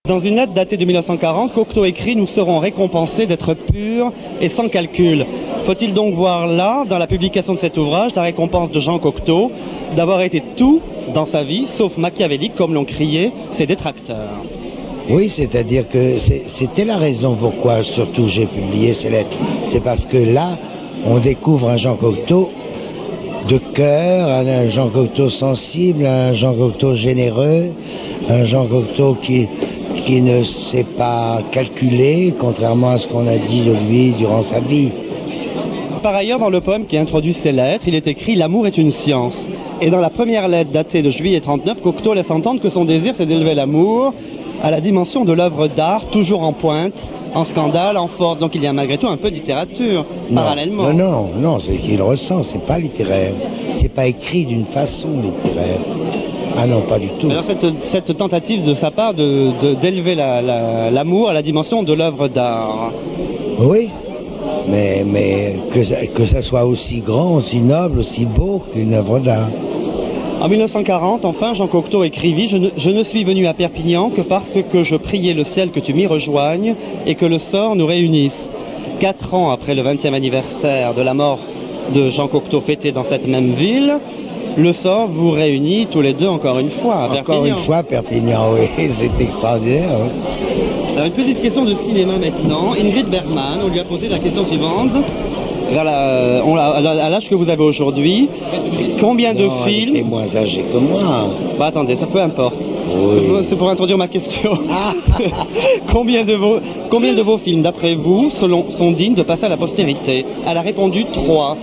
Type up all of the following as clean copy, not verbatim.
Dans une lettre datée de 1940, Cocteau écrit « Nous serons récompensés d'être purs et sans calcul ». Faut-il donc voir là, dans la publication de cet ouvrage, la récompense de Jean Cocteau, d'avoir été tout dans sa vie, sauf machiavélique, comme l'ont crié ses détracteurs? Oui, c'est-à-dire que c'était la raison pourquoi surtout j'ai publié ces lettres. C'est parce que là, on découvre un Jean Cocteau de cœur, un Jean Cocteau sensible, un Jean Cocteau généreux, un Jean Cocteau qui ne sait pas calculer, contrairement à ce qu'on a dit de lui durant sa vie. Par ailleurs, dans le poème qui introduit ces lettres, il est écrit « L'amour est une science ». Et dans la première lettre datée de juillet 39, Cocteau laisse entendre que son désir, c'est d'élever l'amour à la dimension de l'œuvre d'art, toujours en pointe, en scandale, en force. Donc il y a malgré tout un peu de littérature, parallèlement. Non, c'est qu'il ressent, c'est pas littéraire. C'est pas écrit d'une façon littéraire. Ah non, pas du tout. Alors cette tentative de sa part d'élever l'amour à la dimension de l'œuvre d'art. Oui, mais que ça soit aussi grand, aussi noble, aussi beau qu'une œuvre d'art. En 1940, enfin, Jean Cocteau écrivit « Je ne suis venu à Perpignan que parce que je priais le ciel que tu m'y rejoignes et que le sort nous réunisse. » 4 ans après le 20e anniversaire de la mort de Jean Cocteau fêté dans cette même ville, le sort vous réunit tous les deux encore une fois à Perpignan. Encore une fois, Perpignan, oui, c'est extraordinaire. Oui. Alors, une petite question de cinéma maintenant. Ingrid Bergman, on lui a posé la question suivante. À l'âge que vous avez aujourd'hui, combien de films... Elle est moins âgée que moi. Bah attendez, ça peu importe. Oui. C'est pour introduire ma question. Combien de vos films, d'après vous, sont dignes de passer à la postérité? Elle a répondu 3.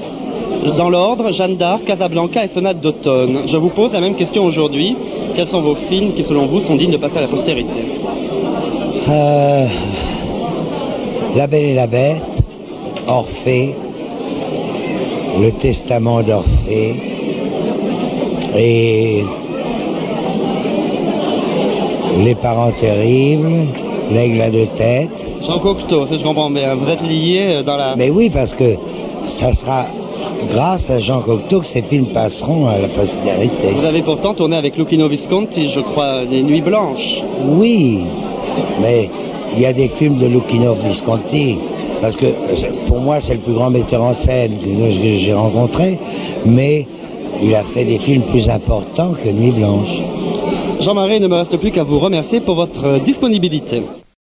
Dans l'ordre, Jeanne d'Arc, Casablanca et Sonate d'automne. Je vous pose la même question aujourd'hui. Quels sont vos films qui, selon vous, sont dignes de passer à la postérité? La Belle et la Bête, Orphée, Le Testament d'Orphée et Les Parents terribles, L'Aigle à 2 têtes. Jean Cocteau, si je comprends bien, vous êtes lié dans la... Mais oui, parce que ça sera grâce à Jean Cocteau que ces films passeront à la postérité. Vous avez pourtant tourné avec Luchino Visconti, je crois, Les Nuits Blanches. Oui, mais il y a des films de Luchino Visconti, parce que pour moi c'est le plus grand metteur en scène que j'ai rencontré, mais il a fait des films plus importants que Nuit Blanche. Jean Marais, il ne me reste plus qu'à vous remercier pour votre disponibilité.